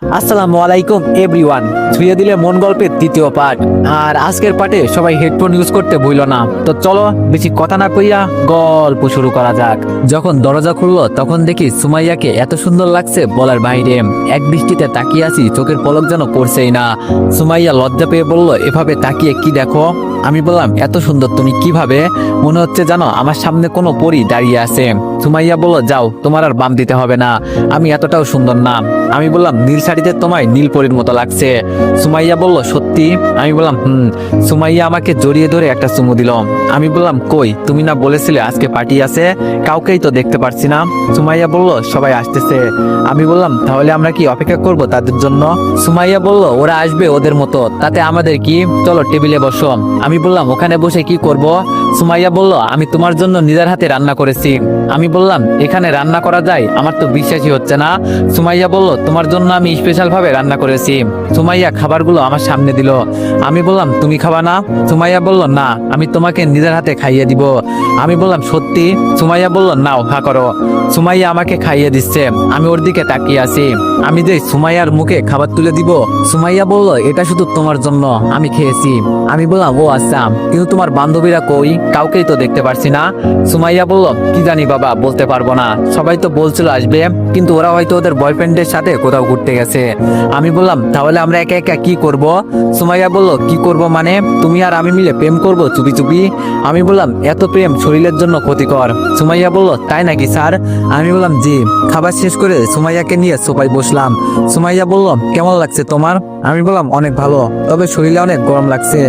আসসালামু আলাইকুম এভরিওয়ান। ছুঁয়ে দিলে মন গল্পের তৃতীয় পার্ট। আর আজকের পার্টে সবাই হেডফোন ইউজ করতে ভুলো না। তো চলো বেশি কথা না কইয়া গল্প শুরু করা যাক। যখন দরজা খুললো তখন দেখি সুমাইয়াকে এত সুন্দর লাগছে বলার বাইরে। এক দৃষ্টিতে তাকিয়ে আছি, চোখের পলক যেন পড়ছেই না। সুমাইয়া লজ্জা পেয়ে বলল, এভাবে তাকিয়ে কি দেখো? আমি বললাম, এত সুন্দর তুমি কিভাবে? মনে হচ্ছে জানো আমার সামনে কোনো পরী দাঁড়িয়ে আছে। সুমাইয়া বলল, যাও, তোমার আর বাম দিতে হবে না, আমি এতটাও সুন্দর না। আমি বললাম, নীল শাড়িতে তোমায় নীল পরীর মতো লাগছে। সুমাইয়া বলল, সত্যি? আমি বললাম, সুমাইয়া আমাকে জড়িয়ে ধরে একটা চুমু দিল। আমি বললাম, কই, তুমি না বলেছিলে আজকে পার্টি আছে, কাউকেই তো দেখতে পারছি না। সুমাইয়া বলল, সবাই আসতেছে। আমি বললাম, তাহলে আমরা কি অপেক্ষা করব তাদের জন্য? সুমাইয়া বলল, ওরা আসবে ওদের মতো, তাতে আমাদের কি, চলো টেবিলে বসো। আমি বললাম, ওখানে বসে কি করব? সুমাইয়া বলল, আমি তোমার জন্য নিজের হাতে রান্না করেছি। আমি বললাম, এখানে রান্না করা যায়? আমার তো বিশ্বাসই হচ্ছে না। সুমাইয়া বলল, তোমার জন্য আমি স্পেশাল ভাবে রান্না করেছি। সুমাইয়া খাবারগুলো আমার সামনে দিল। আমি বললাম, তুমি খাবা না? সুমাইয়া বলল, না, আমি তোমাকে নিজের হাতে খাইয়ে দিব। আমি বললাম, সত্যি? সুমাইয়া বলল, নাও, হা করো। সুমাইয়া আমাকে খাইয়ে দিচ্ছে, আমি ওর দিকে তাকিয়ে আছি। আমি যে সুমাইয়ার মুখে খাবার তুলে দিব, সুমাইয়া বলল, এটা শুধু তোমার জন্য, আমি খেয়েছি। আমি বললাম, ও আচ্ছা, কিন্তু তোমার বান্ধবীরা কই? কাউকেই তো দেখতে পারছি না। সুমাইয়া বলল, কি জানি বাবা, বলতে পারবো না, সবাই তো বলছিল আসবে, কিন্তু ওরা হয়তো ওদের বয়ফ্রেন্ডের সাথে কোথাও ঘুরতে গেছে। আমি বললাম, তাহলে আমরা একা একা কি করব? সুমাইয়া বলল, কি করব মানে? তুমি আর আমি মিলে প্রেম করব চুপি চুপি। আমি বললাম, এত প্রেম শরীরের জন্য ক্ষতিকর। সুমাইয়া বলল, তাই নাকি স্যার? আমি বললাম, জি। খাবার শেষ করে সুমাইয়াকে নিয়ে সোফায় বসলাম। সুমাইয়া বলল, কেমন লাগছে তোমার? আমি বললাম, অনেক ভালো, তবে শরীরে অনেক গরম লাগছে।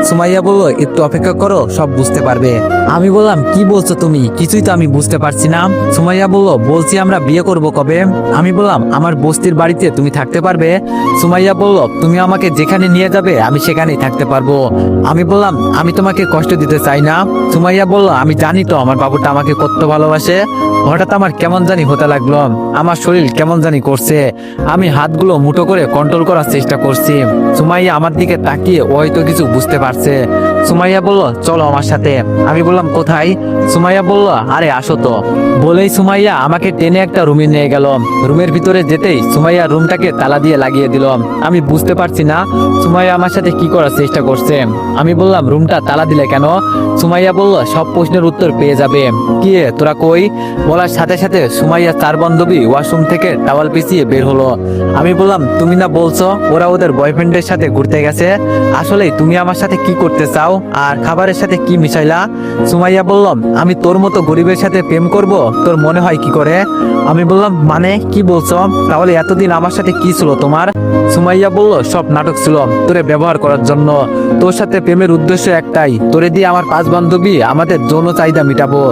সুমাইয়া বলল, একটু অপেক্ষা করো, সব বুঝতে পারবে। আমি বললাম, কি বলছো তুমি? কিছুই তো আমি বুঝতে পারছি না। সুমাইয়া বলল, বলছি আমরা বিয়ে করব কবে? আমি বললাম, আমার বস্তির বাড়িতে তুমি থাকতে পারবে? সুমাইয়া বলল, তুমি আমাকে যেখানে নিয়ে যাবে আমি সেখানেই থাকতে পারবো। আমি বললাম, আমি তোমাকে কষ্ট দিতে চাই না। সুমাইয়া বলল, আমি জানি তো আমার বাবুটা আমাকে কত ভালোবাসে। হঠাৎ আমার কেমন জানি হতে লাগলো, আমার শরীর কেমন জানি করছে। আমি হাতগুলো মুঠো করে কন্ট্রোল করার চেষ্টা করছি। সুমাইয়া আমার দিকে তাকিয়ে হয়তো কিছু বুঝতে পারছে। সুমাইয়া বলল, চলো আমার সাথে। আমি বললাম, কোথায়? সুমাইয়া বলল, আরে আসো তো। বলেই সুমাইয়া আমাকে টেনে একটা রুমে নিয়ে গেল। রুমের ভিতরে যেতেই সুমাইয়া রুমটাকে তালা দিয়ে লাগিয়ে দিল। আমি বুঝতে পারছি না সুমাইয়া আমার সাথে কি করার চেষ্টা করছে। আমি বললাম, রুমটা তালা দিলে কেন? সুমাইয়া বলল, সব প্রশ্নের উত্তর পেয়ে যাবে। কি রে, তোরা কই? বলার সাথে সাথে সুমাইয়া চার বান্ধবী ওয়াশরুম থেকে টাওয়াল পিছিয়ে বের হলো। আমি বললাম, তুমি না বলছো ওরা ওদের বয়ফ্রেন্ডের সাথে ঘুরতে গেছে, আসলে তুমি আমার সাথে কি করতে চাও আর খাবারের সাথে কি মিশাইলা? সুমাইয়া বলল, আমি তোর মতো গরিবের সাথে প্রেম করব, তোর মনে হয় কি করে? আমি বললাম, মানে কি বলছো? তাহলে এতদিন আমার সাথে কি ছিল তোমার? সুমাইয়া বলল, সব নাটক ছিল তোরে ব্যবহার করার জন্য। তোর সাথে প্রেমের উদ্দেশ্য একটাই, তোরে দিয়ে আমার 5 বান্ধবী আমাদের যৌন চাহিদা মিটাবো।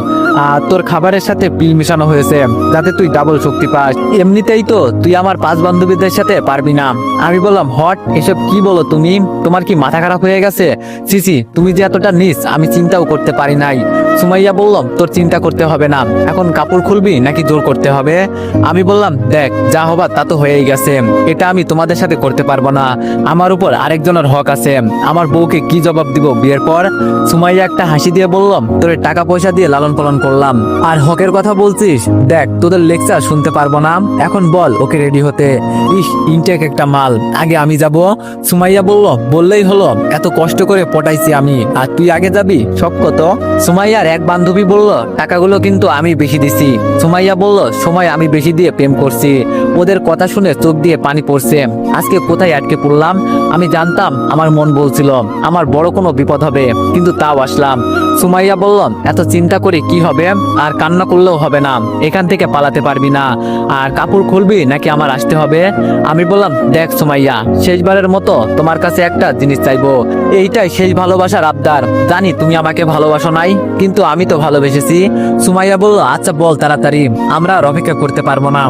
আর তোর খাবারের সাথে পিল মিশানো হয়েছে যাতে তুই ডাবল শক্তি পাস। এমনিতেই তো তুই আমার 5 বান্ধবীদের সাথে পারবি না। আমি বললাম, হট, এসব কি বলো তুমি? তোমার কি মাথা খারাপ হয়ে গেছে? সিসি, তুমি যে এতটা নিস আমি চিন্তাও করতে পারি নাই। সুমাইয়া বললাম, তোর চিন্তা করতে হবে না, এখন কাপড় খুলবি নাকি জোর করতে হবে? আমি বললাম, দেখ, যা হবার তা তো হয়েই গেছে, এটা আমি তোমাদের সাথে করতে পারবো না। আমার উপর আরেকজনের হক আছে, আমার বউকে কি জবাব দিব বিয়ের পর? সুমাইয়া একটা হাসি দিয়ে বললাম, তোর টাকা পয়সা দিয়ে লালন পালন করলাম, আর হকের কথা বলছিস? দেখ, তোদের লেকচার শুনতে পারবো না, এখন বল ওকে রেডি হতে। ইস, ইনটেক একটা মাল, আগে আমি যাব। সুমাইয়া বলল, বললেই হলো, এত কষ্ট করে পটাইছি আমি, আর তুই আগে যাবি? শখ কত? সুমাইয়ার এক বান্ধবী বলল, টাকাগুলো কিন্তু আমি বেশি দিছি। সুমাইয়া বলল, সময় আমি বেশি দিয়ে প্রেম করছি। ওদের কথা শুনে চোখ দিয়ে পানি পড়ছে। আজকে কোথায় আটকে পড়লাম? আমি জানতাম, আমার মন বলছিল আমার বড় কোনো বিপদ হবে, কিন্তু তাও আসলাম। সুমাইয়া বলল, এত চিন্তা করে কি হবে? আর কান্না করলেও হবে না, এখান থেকে পালাতে পারবি না। আর কাপড় খুলবি নাকি আমার আসতে হবে? আমি বললাম, দেখ সুমাইয়া, শেষবারের মতো তোমার কাছে একটা জিনিস চাইবো, এইটাই শেষ ভালোবাসার আবদার। জানি তুমি আমাকে ভালোবাসো নাই, কিন্তু আমি তো ভালোবেসেছি। সুমাইয়া বলল, আচ্ছা বল তাড়াতাড়ি, আমরা আর অপেক্ষা করতে পারবো না।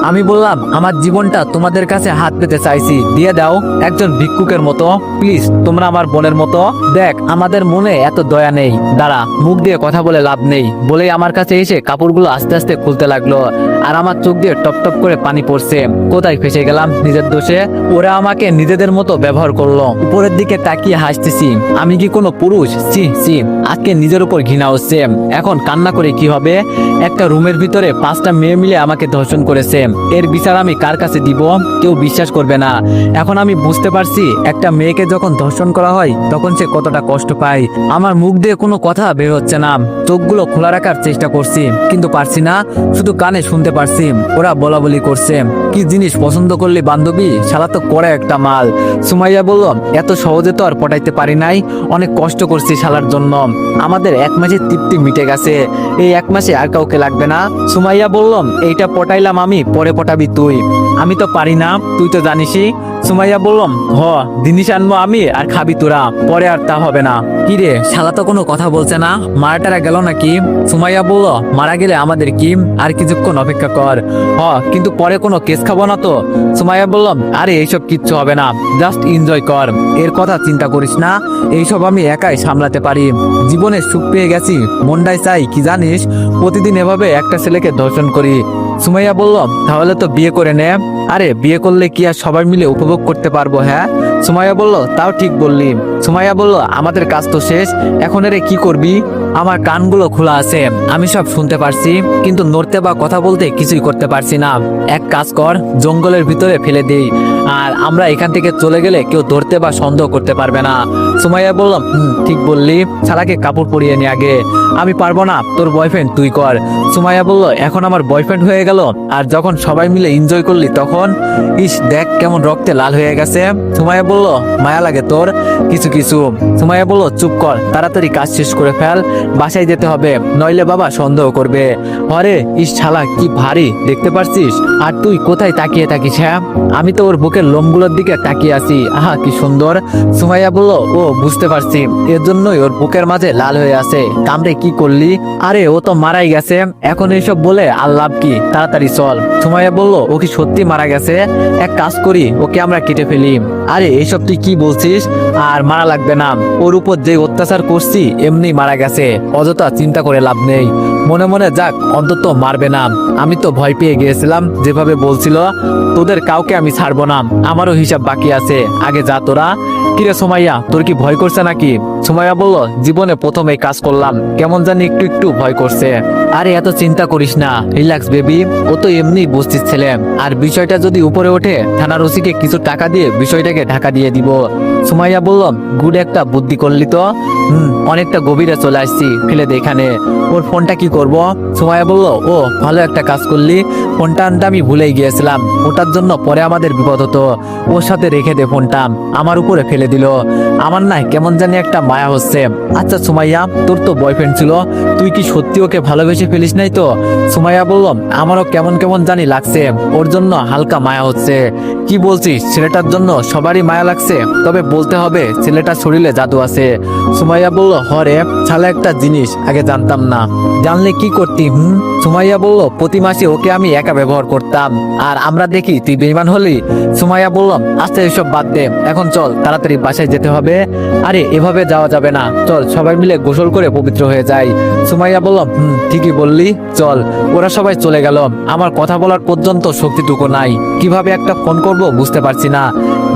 আমি বললাম, আমার জীবনটা তোমাদের কাছে হাত পেতে চাইছি, দিয়ে দাও, একজন ভিক্ষুকের মতো, প্লিজ, তোমরা আমার বোনের মতো। দেখ, আমাদের মনে এত দয়া নেই, দাঁড়া, মুখ দিয়ে কথা বলে লাভ নেই। বলেই আমার কাছে এসে কাপড়গুলো আস্তে আস্তে খুলতে লাগলো। আর আমার চোখ দিয়ে টপ টপ করে পানি পড়ছে। কোথায় ফেসে গেলাম নিজের দোষে? ওরা আমাকে নিজেদের মতো ব্যবহার করলো। উপরের দিকে তাকিয়ে হাসতেছি। আমি কি কোনো পুরুষ? ছি ছি, আজকে নিজের উপর ঘৃণা হচ্ছে। এখন কান্না করে কি হবে? একটা রুমের ভিতরে 5টা মেয়ে মিলে আমাকে ধর্ষণ করেছে। এর বিচার আমি কার কাছে দিব? কেউ বিশ্বাস করবে না। এখন আমি বুঝতে পারছি একটা মেয়েকে যখন ধর্ষণ করা হয় তখন সে কতটা কষ্ট পায়। আমার মুখ দিয়ে কোনো কথা বের হচ্ছে না। চোখগুলো খোলা রাখার চেষ্টা করছি কিন্তু পারছি না, শুধু কানে শুনতে পারছি ওরা বলা বলি করছে। কি জিনিস পছন্দ করলি বান্ধবী? শালা তো করে একটা মাল। সুমাইয়া বলল, এত সহজে তো আর পটাইতে পারি নাই, অনেক কষ্ট করছি শালার জন্য। আমাদের 1 মাসের তৃপ্তি মিটে গেছে, এই 1 মাসে আর কাউকে লাগবে না। সুমাইয়া বলল, এইটা পটাইলাম আমি, পরে পটাবি তুই। আমি তো পারি না, তুই তো জানিসই। সুমাইয়া বললাম, জিনিস আনবো আমি আর খাবি তোরা, পরে আর তা হবে না। কি রে, শালা তো কোনো কথা বলছে না, মারাটারা গেল নাকি? সুমাইয়া বলল, মারা গেলে আমাদের কি, আর কিছুক্ষণ অপেক্ষা কর। কিন্তু পরে কোনো কেস খাবো না তো? সুমাইয়া বললাম, আরে এইসব কিচ্ছু হবে না, জাস্ট এনজয় কর, এর কথা চিন্তা করিস না, এইসব আমি একাই সামলাতে পারি। জীবনে সুখ পেয়ে গেছি, মনটাই চাই কি জানিস, প্রতিদিন এভাবে একটা ছেলেকে ধর্ষণ করি। সুমাইয়া বলল, তাহলে তো বিয়ে করে নে। আরে বিয়ে করলে কি আর সবাই মিলে উপভোগ করতে পারবো? হ্যাঁ। সুমাইয়া বলল, তাও ঠিক বললি। সুমাইয়া বলল, আমাদের কাজ তো শেষ, এখন এর কি করবি? আমার কানগুলো খোলা আছে, আমি সব শুনতে পারছি, কিন্তু নড়তে বা কথা বলতে কিছুই করতে পারছি না। এক কাজ কর, জঙ্গলের ভিতরে ফেলে দেই, আর আমরা এখান থেকে চলে গেলে কেউ ধরতে বা সন্দেহ করতে পারবে না। সুমাইয়া বললাম, ঠিক বললি, শালাকে কাপড় পরিয়ে নি আগে। আমি পারবো না, তোর বয়ফ্রেন্ড তুই কর। সুমাইয়া বলল, এখন আমার বয়ফ্রেন্ড হয়ে গেল, আর যখন সবাই মিলে এনজয় করলি তখন? ইস, দেখ কেমন রক্তে লাল হয়ে গেছে। সুমাইয়া বলল, মায়া লাগে তোর কিছু কিছু। সুমাইয়া বলল, চুপ কর, তাড়াতাড়ি কাজ শেষ করে ফেল, বাসায় যেতে হবে, নইলে বাবা সন্দেহ করবে। আরে ইস, শালা কি ভারী, দেখতে পারছিস? আর তুই কোথায় তাকিয়ে থাকিস? হ্যাঁ, আমি তো ওর বুকের লোমগুলোর দিকে তাকিয়ে আছি। আহা কি সুন্দর। সুমাইয়া বলল, ও বুঝতে পারছি, এর জন্যই ওর বুকের মাঝে লাল হয়ে আছে। কামড়ে কি করলি? আরে ও তো মারাই গেছে, এখন এইসব বলে আর লাভ কি, তাড়াতাড়ি চল। সুমাইয়া বলল, ও কি সত্যি মারা গেছে? এক কাজ করি, ওকে আমরা কেটে ফেলি। আরে এইসব তুই কি বলছিস? আর মারা লাগবে না, ওর উপর যে অত্যাচার করছি এমনি মারা গেছে, অযথা চিন্তা করে লাভ নেই। মনে মনে যাক, অন্তত মারবে না। আমি তো ভয় পেয়ে গিয়েছিলাম যেভাবে বলছিল। তোদের কাউকে আমি ছাড়বো না, আমারও হিসাব বাকি আছে, আগে যা তোরা। কিরে সুমাইয়া, তোর কি ভয় করছে নাকি? সুমাইয়া বলল, জীবনে প্রথম এই কাজ করলাম, কেমন জানি একটু একটু ভয় করছে। আরে এত চিন্তা করিস না, রিল্যাক্স বেবি, ও তো এমনি বুঝতিস ছেলে। আর বিষয়টা যদি উপরে ওঠে, থানার ওসিকে কিছু টাকা দিয়ে বিষয়টাকে ঢাকা দিয়ে দিব। সুমাইয়া বলল, গুড একটা বুদ্ধি করলি তো। অনেকটা গভীরে চলে আসছি, ফেলে দে এখানে। ওর ফোনটা কি করব? সুমাইয়া বলল, ও ভালো একটা কাজ করলি, ফোনটা আনতে আমি ভুলেই গিয়েছিলাম, ওটার জন্য পরে আমাদের বিপদ হতো। ওর সাথে রেখে দে ফোনটা। আমার উপরে ফেলে দিল। আমার না কেমন জানি একটা মায়া হচ্ছে। আচ্ছা সুমাইয়া, তোর তো বয়ফ্রেন্ড ছিল, তুই কি সত্যি ওকে ভালোবেসে ফেলিস নাই তো? সুমাইয়া বলল, আমারও কেমন কেমন জানি লাগছে, ওর জন্য হালকা মায়া হচ্ছে। কি বলছিস? ছেলেটার জন্য সবারই মায়া লাগছে? তবে বলতে হবে ছেলেটার শরীরে জাদু আছে। সুমাইয়া বলল, হরে, ছালে একটা জিনিস আগে জানতাম না, জানলে কি করতি? সুমাইয়া বলল, প্রতি মাসে ওকে আমি একা ব্যবহার করতাম, আর আমরা দেখি তুই বেঈমান হলি। সুমাইয়া বলল, আচ্ছা এসব বাদ দে, এখন চল, তাড়াতাড়ি বাসায় যেতে হবে। আরে এভাবে যাওয়া যাবে না, চল সবাই মিলে গোসল করে পবিত্র হয়ে যাই। সুমাইয়া বলল, ঠিকই বললি, চল। ওরা সবাই চলে গেল, আমার কথা বলার পর্যন্ত শক্তিটুকু নাই, কিভাবে একটা ফোন করব বুঝতে পারছি না।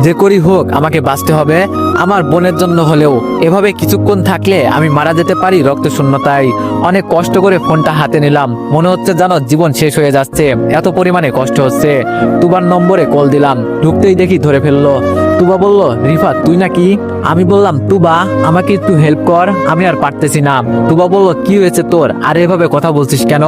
যে করি হোক, আমাকে বাঁচতে হবে, আমার বোনের জন্য হলেও। এভাবে কিছুক্ষণ থাকলে আমি মারা যেতে পারি রক্ত শূন্যতায়। অনেক কষ্ট করে ফোনটা হাতে নিলাম, মনে হচ্ছে জানো জীবন শেষ হয়ে যাচ্ছে, এত পরিমাণে কষ্ট হচ্ছে। তুবার নম্বরে কল দিলাম, ঢুকতেই দেখি ধরে ফেললো। তুবা বলল, রিফাত তুই নাকি? আমি বললাম, তুবা আমাকে একটু হেল্প কর, আমি আর পারতেছি না। তুবা বলল, কি হয়েছে তোর, আর এভাবে কথা বলছিস কেন?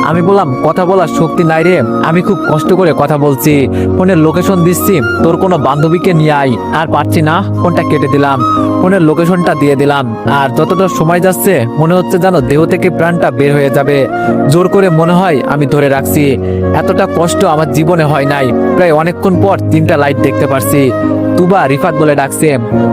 আমি বললাম, কথা বলার শক্তি নাই রে, আমি খুব কষ্ট করে কথা বলছি, ফোনের লোকেশন দিচ্ছি, তোর কোনো বান্ধবীকে নিয়ে আই, আর পারছি না। ফোনটা কেটে দিলাম, ফোনের লোকেশনটা দিয়ে দিলাম, আর যতটা সময় যাচ্ছে মনে হচ্ছে জানো দেহ থেকে প্রাণটা বের হয়ে যাবে। জোর করে মনে হয় আমি ধরে রাখছি। এতটা কষ্ট আমার জীবনে হয় নাই। প্রায় অনেকক্ষণ পর 3টা লাইট দেখতে পারছি। তুবা রিফাত বলে ডাকছে,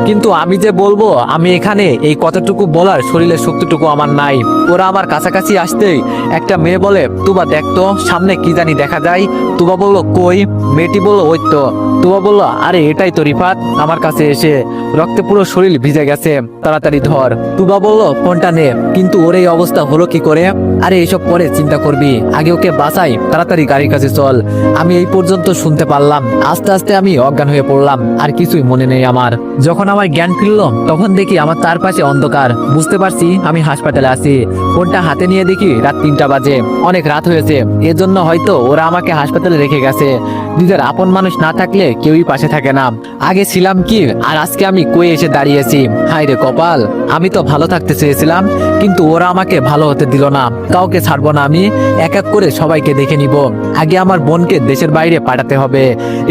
কিন্তু কিন্তু আমি যে বলবো আমি এখানে এই কতটুকু বলার শরীরের শক্তিটুকু আমার নাই। ওরা আমার কাছাকাছি আসতেই একটা মেয়ে বলে, তুবা দেখতো সামনে কি জানি দেখা যায়। তুবা বললো কই? মেয়েটি বললো ওই তো। তুবা বললো আরে এটাই তো রিফাত আমার কাছে এসে, রক্তে পুরো শরীর ভিজে গেছে, তাড়াতাড়ি ধর। তুবা বললো ফোনটা নে। কিন্তু ওর এই অবস্থা হলো কি করে? আরে এসব পরে চিন্তা করবি, আগে ওকে বাঁচাই, তাড়াতাড়ি গাড়ির কাছে চল। আমি এই পর্যন্ত শুনতে পারলাম, আস্তে আস্তে আমি অজ্ঞান হয়ে পড়লাম, আর কিছুই মনে নেই আমার। যখন আমার জ্ঞান ফিরল তখন দেখি আমার চারপাশে অন্ধকার। বুঝতে পারছি আমি হাসপাতালে আছি। ফোনটা হাতে নিয়ে দেখি রাত 3টা বাজে, অনেক রাত হয়েছে। এজন্য হয়তো ওরা আমাকে হাসপাতালে রেখে গেছে। নিজের আপন মানুষ না থাকলে কেউই পাশে থাকে না। আগে ছিলাম কি আর আজকে আমি কই এসে দাঁড়িয়েছি। হায় রে কপাল, আমি তো ভালো থাকতে চেয়েছিলাম, কিন্তু ওরা আমাকে ভালো হতে দিল না। কাউকে ছাড়বো না আমি, এক এক করে সবাইকে দেখে নিব। আগে আমার বোনকে দেশের বাইরে পাঠাতে হবে।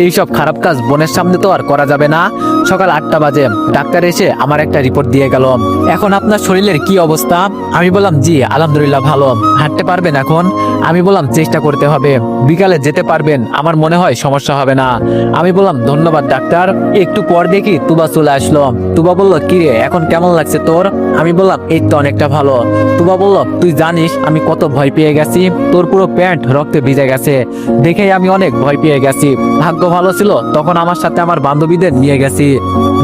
এইসব খারাপ কাজ বোনের সামনে তো আর করা যাবে না। সকাল 8টা বাজে ডাক্তার এসে আমার একটা রিপোর্ট দিয়ে গেল। এখন আপনার শরীরের কি অবস্থা? আমি বললাম জি আলহামদুলিল্লাহ ভালো। হাঁটতে পারবেন এখন? আমি বললাম চেষ্টা করতে হবে। বিকালে যেতে পারবেন? আমার মনে হয় সমস্যা হবে না। আমি বললাম ধন্যবাদ ডাক্তার। একটু পর দেখি তুবা চলে আসলো। তুবা বলল কিরে এখন কেমন লাগছে তোর? আমি বললাম এই তো অনেকটা ভালো। তুবা বলল তুই জানিস আমি কত ভয় পেয়ে গেছি, তোর পুরো প্যান্ট রক্তে ভিজে গেছে, দেখেই আমি অনেক ভয় পেয়ে গেছি। ভাগ্য ভালো ছিল তখন আমার সাথে আমার বান্ধবীদের নিয়ে গেছি,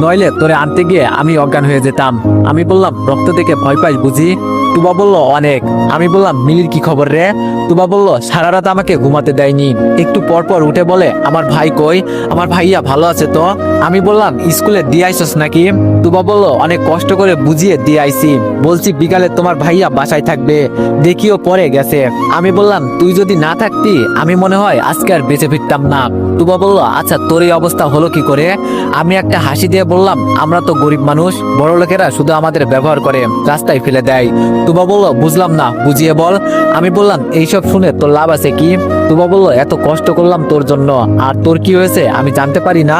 নইলে তোরে আনতে গিয়ে আমি অজ্ঞান হয়ে যেতাম। আমি বললাম রক্ত দেখে ভয় পাই বুঝি? তুবা বলল অনেক। আমি বললাম মিলির কি খবর রে? তুবা বলল সারা রাত আমাকে ঘুমাতে দেয়নি। একটু পর পর উঠে বলে আমার ভাই কই? আমার ভাইয়া ভালো আছে তো? আমি বললাম স্কুলে দিয়ে আইসস নাকি? তুবা বলল অনেক কষ্ট করে বুঝিয়ে দিয়ে আইছি, বলছি বিকালে তোমার ভাইয়া বাসায় থাকবে, দেখিও পরে গেছে। আমি বললাম তুই যদি না থাকতি আমি মনে হয় আজকে আর বেঁচে ফিরতাম না। তুবা বলল আচ্ছা তোর এই অবস্থা হলো কি করে? আমি একটা হাসি দিয়ে বললাম আমরা তো গরিব মানুষ, বড় লোকেরা শুধু আমাদের ব্যবহার করে, রাস্তায় ফেলে দেয়। তুবা বলল বুঝলাম না, বুঝিয়ে বল। আমি বললাম এইসব শুনে তোর লাভ আছে কি? তুবা বলল এত কষ্ট করলাম তোর জন্য, আর তোর কি হয়েছে আমি জানতে পারি না?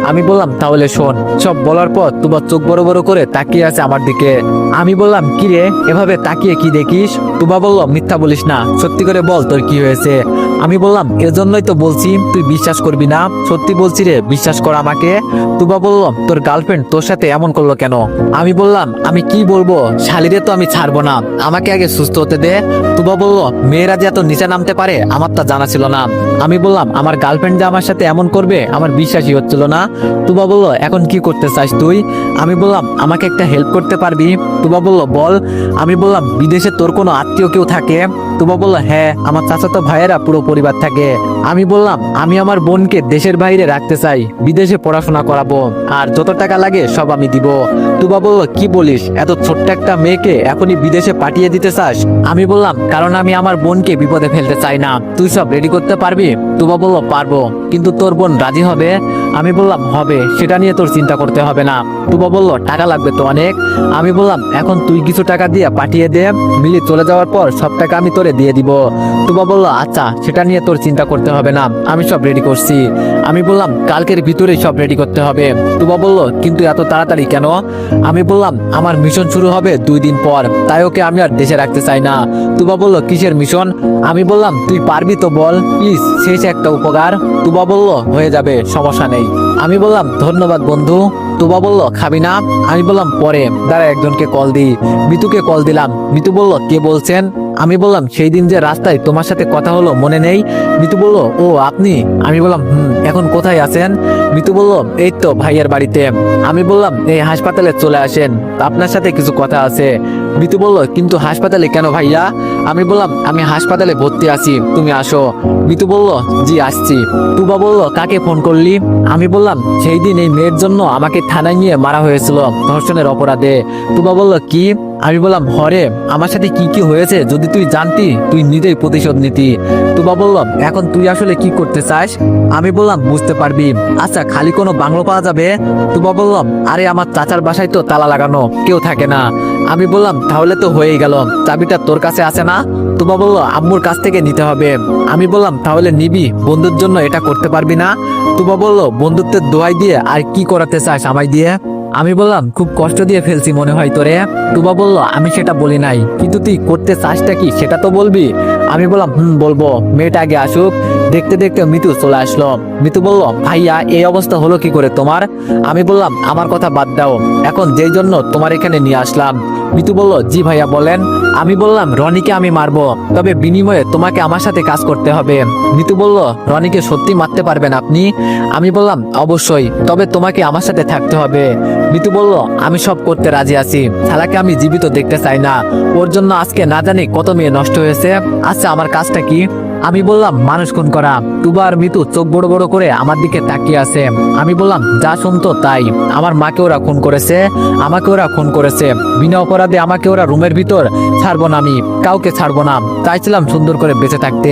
আমি বললাম তাহলে শোন। সব বলার পর তুবা চোখ বড় বড় করে তাকিয়ে আছে আমার দিকে। আমি বললাম কি রে এভাবে তাকিয়ে কি দেখিস? তুবা বলল মিথ্যা বলিস না, সত্যি করে বল তোর কি হয়েছে। আমি বললাম এজন্যই তো বলছি তুই বিশ্বাস করবি না, সত্যি বলছি রে, বিশ্বাস কর আমাকে। তুবা বলল তোর গার্লফ্রেন্ড তোর সাথে এমন করলো কেন? আমি বললাম আমি কি বলবো, শালিরে তো আমি ছাড়বো না, আমাকে আগে সুস্থ হতে দে। তুবা বলল মেয়েরা যে এত নিচে নামতে পারে আমার তা জানা ছিল না। আমি বললাম আমার গার্লফ্রেন্ড যে আমার সাথে এমন করবে আমার বিশ্বাসই হচ্ছিল না। তুবা বলল এখন কি করতে চাস তুই? আমি বললাম আমাকে একটা হেল্প করতে পারবি? তুবা বলল বল। আমি বললাম বিদেশে তোর কোনো আত্মীয় কেউ থাকে? তুবা বলল হ্যাঁ আমার চাচাতো ভাইয়েরা পুরো পরিবার থাকে। আমি বললাম আমি আমার বোনকে দেশের বাইরে রাখতে চাই, বিদেশে পড়াশোনা করাবো, আর যত টাকা লাগে সব আমি দিব। তুবা বলল কি বলিস, এত ছোট্ট একটা মেয়েকে এখনই বিদেশে পাঠিয়ে দিতে চাস? আমি বললাম কারণ আমি আমার বোনকে বিপদে ফেলতে চাই না। তুই সব রেডি করতে পারবি? তুবা বলল পারবো, কিন্তু তোর বোন রাজি হবে? আমি বললাম হবে, সেটা নিয়ে তোর চিন্তা করতে হবে না। তুবা বলল টাকা লাগবে তো অনেক। আমি বললাম এখন তুই কিছু টাকা দিয়ে পাঠিয়ে দে, মিলি চলে যাওয়ার পর সব টাকা আমি তোরে দিয়ে দিব। তুবা বলল আচ্ছা সেটা নিয়ে তোর চিন্তা করতে হবে না, আমি সব রেডি করছি। আমি বললাম কালকের ভিতরে সব রেডি করতে হবে। তুবা বলল কিন্তু এত তাড়াতাড়ি কেন? আমি বললাম আমার মিশন শুরু হবে 2 দিন পর, তাই ওকে আমি আর দেশে রাখতে চাই না। তুবা বলল কিসের মিশন? আমি বললাম তুই পারবি তো বল প্লিজ, শেষ একটা উপকার। তুবা বলল হয়ে যাবে, সমস্যা নেই। আমি বললাম ধন্যবাদ বন্ধু। তুবা বলল খাবি না? আমি বললাম পরে, দাঁড়া একজনকে কল দিই। মিতুকে কল দিলাম। মিতু বলল কে বলছেন? আমি বললাম সেই দিন যে রাস্তায় তোমার সাথে কথা হলো মনে নেই? মিতু বলল ও আপনি। আমি বললাম এখন কোথায় আছেন? মিতু বলল এই তো ভাইয়ের বাড়িতে। আমি বললাম এই হাসপাতালে চলে আসেন, আপনার সাথে কিছু কথা আছে। মিতু বলল কিন্তু হাসপাতালে কেন ভাইয়া? আমি বললাম আমি হাসপাতালে ভর্তি আছি, তুমি আসো। মিতু বলল জি আসছি। তুবা বলল কাকে ফোন করলি? আমি বললাম সেই দিন এই মেয়ের জন্য আমাকে থানায় নিয়ে মারা হয়েছিল ধর্ষণের অপরাধে। তুবা বলল কি? আমি বললাম হরে, আমার সাথে কি কি হয়েছে যদি তুই জানতি তুই নিজেই প্রতিশোধ নিতি। তুবা বলল এখন তুই আসলে কি করতে চাস? আমি বললাম বুঝতে পারবি। আচ্ছা খালি কোনো বাংলো পাওয়া যাবে? তুবা বললাম আরে আমার চাচার বাসায় তো তালা লাগানো, কেউ থাকে না। আমি বললাম তাহলে তো হয়েই গেল, চাবিটা তোর কাছে আছে না? তুবা বলল আম্মুর কাছ থেকে নিতে হবে। আমি বললাম তাহলে নিবি, বন্ধুর জন্য এটা করতে পারবি না? তুবা বলল বন্ধুত্বের দোহাই দিয়ে আর কি করাতে চাস আমায় দিয়ে? আমি বললাম খুব কষ্ট দিয়ে ফেলছি মনে হয় তোরে। তুবা বলল, আমি সেটা বলি নাই, কিন্তু তুই করতে চাসটা কি সেটা তো বলবি। আমি বললাম, বলবো, মেয়েটা আগে আসুক। দেখতে দেখতে মিতু চলে আসলো। মিতু বলল, ভাইয়া এই অবস্থা হলো কি করে তোমার? আমি বললাম, আমার কথা বাদ দাও, এখন যেই জন্য তোমার এখানে নিয়ে আসলাম। মিতু বলল, জি ভাইয়া বলেন। আমি বললাম, রনিকে আমি মারবো, তবে বিনিময়ে তোমাকে আমার সাথে কাজ করতে হবে। মিতু বলল, রনিকে সত্যি মারতে পারবেন আপনি? আমি বললাম, অবশ্যই, তবে তোমাকে আমার সাথে থাকতে হবে। মিতু বলল, আমি সব করতে রাজি আছি, শালাকে আমি জীবিত দেখতে চাই না। ওর জন্য আজকে না জানি কত মেয়ে নষ্ট হয়েছে। আচ্ছা, আমার কাজটা কি? আমি বললাম, মানুষ খুন করা। তুবা আর মিতু চোখ বড় বড় করে আমার দিকে তাকিয়ে আছে। আমি বললাম, যা শুনতো তাই, আমার মাকে ওরা খুন করেছে, আমাকে ওরা খুন করেছে, বিনা অপরাধে আমাকে ওরা রুমের ভিতর ছাড়বো না, আমি কাউকে ছাড়বো না। চাইছিলাম সুন্দর করে বেঁচে থাকতে,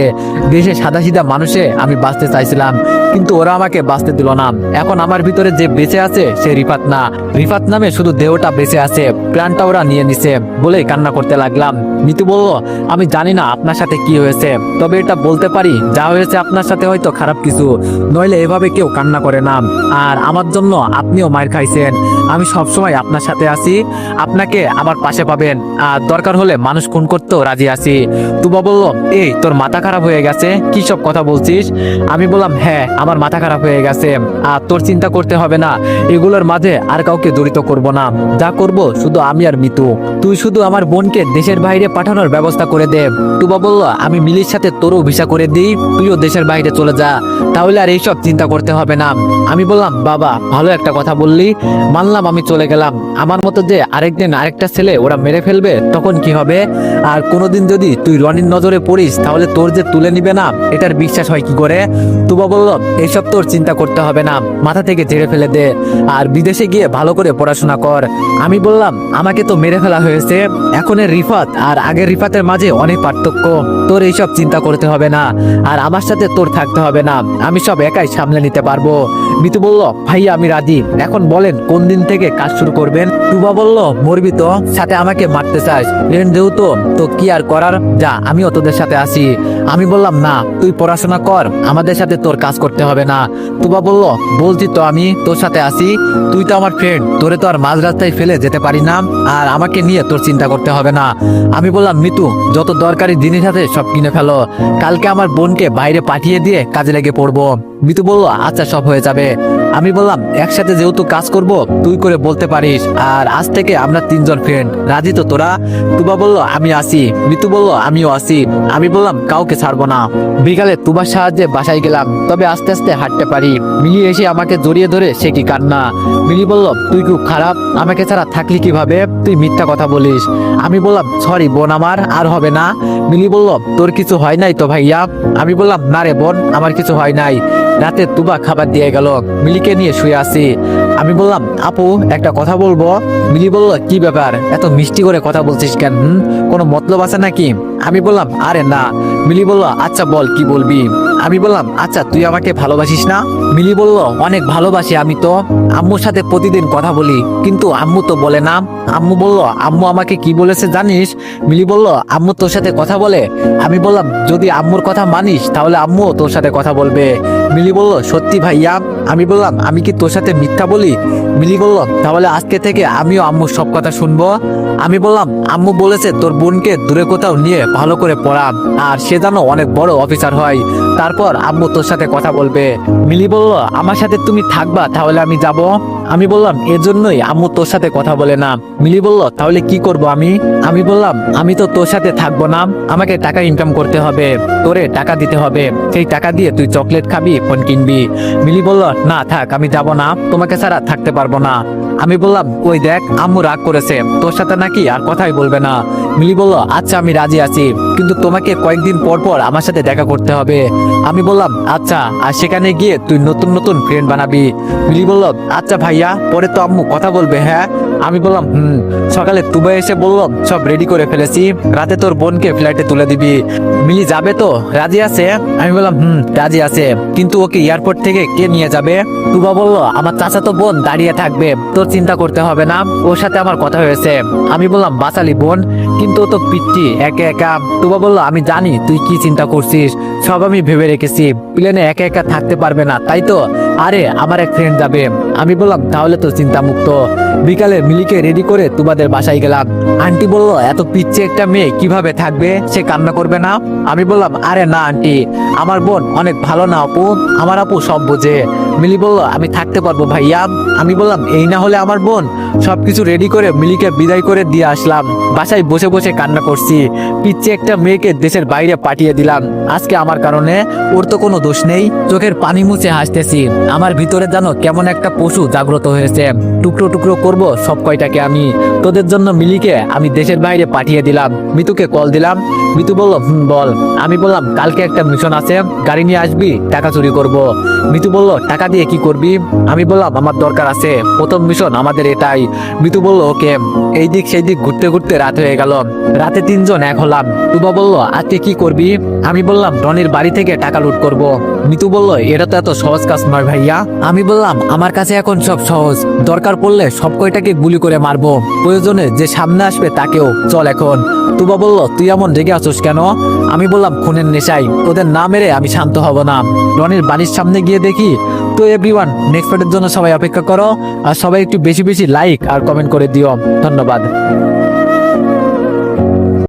দেশে সাদাসিধা মানুষে আমি বাঁচতে চাইছিলাম, কিন্তু ওরা আমাকে বাঁচতে দিল না। এখন আমার ভিতরে যে বেঁচে আছে সে রিফাত না, রিফাত নামে শুধু দেহটা বেঁচে আছে, প্রাণটা ওরা নিয়ে নিছে বলেই কান্না করতে লাগলাম। মিতু বলল, আমি জানি না আপনার সাথে কি হয়েছে, তবে এটা বলতে পারি, যা হয়েছে আপনার সাথে হয়তো খারাপ কিছু, নইলে এভাবে কেউ কান্না করে না। আর আমার জন্য আপনিও মার খাইছেন, আমি সবসময় আপনার সাথে আছি, আপনাকে আমার পাশে পাবেন, আর দরকার হলে মানুষ খুন করতেও রাজি আছি। তুবা বলল, এই তোর মাথা খারাপ হয়ে গেছে, কি সব কথা বলছিস? আমি বললাম, হ্যাঁ আমার মাথা খারাপ হয়ে গেছে, আর তোর চিন্তা করতে হবে না, এগুলোর মাঝে আর কাউকে জড়িত করব না, যা করব শুধু আমি আর মিতু। তুই শুধু আমার বোনকে দেশের বাইরে পাঠানোর ব্যবস্থা করে দে। তুবা বলল, আমি মিলির সাথে তোরও ভিসা করে দিই, তুইও দেশের বাইরে চলে যা, তাহলে আর এইসব চিন্তা করতে হবে না। আমি বললাম, বাবা ভালো একটা কথা বললি, মানলাম, আমি চলে গেলাম, আমার মতো যে আরেকদিন আরেকটা ছেলে ওরা মেরে ফেলবে তখন কি হবে? আর কোনোদিন যদি তুই রনির নজরে পড়িস তাহলে তোর যে তুলে নিবে না, এটার বিশ্বাস হয় কি করে? তুবা বলল, এইসব তোর চিন্তা করতে হবে না, মাথা থেকে ঝেড়ে ফেলে দে, আর বিদেশে গিয়ে ভালো করে পড়াশোনা কর। আমি বললাম, আমাকে তো মেরে ফেলা হয়েছে, এখনের রিফাত আর আগের রিফাতের মাঝে অনেক পার্থক্য, তোর এইসব চিন্তা করতে হবে না, আর আমার সাথে তোর থাকতে হবে না, আমি সব একাই সামলে নিতে পারবো। মিতু বলল, ভাইয়া আমি রাজি, এখন বলেন কোন দিন থেকে কাজ শুরু করবেন? তুবা বলল, মরবি তো, সাথে আমাকে মারতে চাস, রেন্ট যেহেতু তো কি আর করার, যা আমিও তোদের সাথে আসি। আমি বললাম, না তুই পড়াশোনা কর, আমাদের সাথে তোর কাজ করতে হবে না। তুবা বলল, বলছি তো আমি তোর সাথে আসি, তুই তো আমার ফ্রেন্ড, তোরে তো আর মাঝ রাস্তায় ফেলে যেতে পারি না, আর আমাকে নিয়ে তোর চিন্তা করতে হবে না। আমি বললাম, মিতু যত দরকারি জিনিস আছে সব কিনে ফেলো, কালকে আমার বোনকে বাইরে পাঠিয়ে দিয়ে কাজে লেগে পড়বো। মিতু বলল, আচ্ছা সব হয়ে যাবে। আমি বললাম, একসাথে যেহেতু কাজ করব তুই করে বলতে পারিস, আর আজ থেকে আমরা তিনজন ফ্রেন্ড, রাজি তো তোরা? তুবা বলল, আমি আসি। মিতু বলল, আমিও আসি। আমি বললাম, কাউকে ছাড়বো না। বিকালে তুবার সাহায্যে বাসায় গেলাম, তবে আস্তে আস্তে হাঁটতে পারি। মিলি এসে আমাকে জড়িয়ে ধরে সে কি কান্না। মিলি বলল, তুই খুব খারাপ, আমাকে ছাড়া থাকলি কিভাবে, তুই মিথ্যা কথা বলিস। আমি বললাম, সরি বোন, আমার আর হবে না। মিলি বলল, তোর কিছু হয় নাই তো ভাইয়া? আমি বললাম, না রে বোন, আমার কিছু হয় নাই। রাতে তুবা খাবার দিয়ে গেল, মিলিকে নিয়ে শুয়ে আছি। আমি বললাম, আপু একটা কথা বলবো। মিলি বলল, কি ব্যাপার, এত মিষ্টি করে কথা বলছিস কেন? কোনো মতলব আছে নাকি? আমি বললাম, আরে না। মিলি বলল, আচ্ছা বল কি বলবি। আমি বললাম, আচ্ছা তুই আমাকে ভালোবাসিস না? মিলি বলল, অনেক ভালোবাসি আমি তো, আম্মুর সাথে প্রতিদিন কথা বলি, কিন্তু আম্মু তো বলে না। আম্মু বলল, আম্মু আমাকে কি বলেছে জানিস? মিলি বলল, আম্মু তোর সাথে কথা বলে? আমি বললাম, যদি আম্মুর কথা মানিস তাহলে আম্মুও তোর সাথে কথা বলবে। মিলি বলল, সত্যি ভাইয়া? আমি বললাম, আমি কি তোর সাথে মিথ্যা বলি? মিলি বলল, তাহলে আজকে থেকে আমিও আম্মুর সব কথা শুনবো। আমি বললাম, আম্মু বলেছে তোর বোনকে দূরে কোথাও নিয়ে ভালো করে পড়া, আর সে যেন অনেক বড় অফিসার হয়, তারপর আম্মু তোর সাথে কথা বলবে। মিলি বলল, আমার সাথে তুমি থাকবা তাহলে আমি যাব। আমি বললাম, এজন্যই আম্মু তোর সাথে কথা বলে না। মিলি বলল, তাহলে কি করব আমি? আমি বললাম, আমি তো তোর সাথে থাকবো না, আমাকে টাকা ইনকাম করতে হবে, তোরে টাকা দিতে হবে, সেই টাকা দিয়ে তুই চকলেট খাবি, ফোন কিনবি। মিলি বলল, না থাক, আমি যাব না, তোমাকে ছাড়া থাকতে পারবো না। আমি বললাম, ওই দেখ আম্মু রাগ করেছে, তোর সাথে নাকি আর কথাই বলবে না। মিলি বলল, আচ্ছা আমি রাজি আছি, কিন্তু তোমাকে কয়েকদিন পর পর আমার সাথে দেখা করতে হবে। আমি বললাম, আচ্ছা, আর সেখানে গিয়ে তুই নতুন নতুন ফ্রেন্ড বানাবি। মিলি বলল, আচ্ছা ভাইয়া, পরে তো আম্মু কথা বলবে, হ্যাঁ? আমি বললাম, সকালে তুবা এসে বলল, সব রেডি করে ফেলেছি, রাতে তোর বোনকে ফ্লাইটে তুলে দিবি। মিলি যাবে তো, রাজি আছে? আমি বললাম, রাজি আছে, কিন্তু ওকে এয়ারপোর্ট থেকে কে নিয়ে যাবে? তুবা বলল, আমার চাচাতো বোন দাঁড়িয়ে থাকবে, তোর চিন্তা করতে হবে না, ওর সাথে আমার কথা হয়েছে। আমি বললাম, বাঁচালি বোন, কিন্তু ও তো পিচ্ছি একা একা। তুবা বলল, আমি জানি তুই কি চিন্তা করছিস, সব আমি ভেবে রেখেছি, প্লেনে একা একা থাকতে পারবে না তাই তো? আরে আমার এক ফ্রেন্ড যাবে। আমি বললাম, তাহলে তো চিন্তা মুক্ত। বিকালে মিলিকে রেডি করে তুবাদের বাসায় গেলাম। আন্টি বলল এত পিচ্ছে একটা মেয়ে কিভাবে থাকবে, সে কান্না করবে না? আমি বললাম আরে না আন্টি, আমার বোন অনেক ভালো না আপু, আমার আপু সব বোঝে। মিলি বলল আমি থাকতে পারবো ভাইয়া। আমি বললাম এই না হলে আমার বোন। সবকিছু রেডি করে মিলিকে বিদায় করে দিয়ে আসলাম। বাসায় বসে বসে কান্না করছি। পিচ্ছে একটা মেয়েকে দেশের বাইরে পাঠিয়ে দিলাম আজকে আমার কারণে। ওর তো কোনো দোষ নেই। চোখের পানি মুছে হাসতেছি। আমার ভিতরে জানো কেমন একটা পশু জাগ্রত হয়েছে। টুকরো টুকরো করব সব কয়টাকে আমি। তোদের জন্য মিলিকে আমি দেশের বাইরে পাঠিয়ে দিলাম। মিতুকে কল দিলাম। মিতু বলল বল। আমি বললাম কালকে একটা মিশন আছে, গাড়ি নিয়ে আসবি, টাকা চুরি করব। মিতু বলল টাকা দিয়ে কি করবি? আমি বললাম আমার দরকার আছে, প্রথম মিশন আমাদের এটাই। মিতু বলল ওকে। এই দিক সেই দিক ঘুরতে ঘুরতে রাত হয়ে গেল। রাতে 3 জন এক হলাম। তুবা বলল আজকে কি করবি? আমি বললাম রনির বাড়ি থেকে টাকা লুট করব। মিতু বলল এটা তো এত সহজ কাজ নয় ভাইয়া। আমি বললাম আমার কাছে এখন সব সহজ, দরকার পড়লে সব কয়টাকে গুলি করে মারবো, প্রয়োজনে যে সামনে আসবে তাকেও। চল এখন। তুবা বলল তুই এমন রেগে আছিস কেন? আমি বললাম খুনের নেশাই, ওদের না মেরে আমি শান্ত হব না। রনির বাড়ির সামনে গিয়ে দেখি। তো এভরিওয়ান, নেক্সট পার্টের জন্য সবাই অপেক্ষা করো, আর সবাই একটু বেশি বেশি লাইক আর কমেন্ট করে দিও। ধন্যবাদ।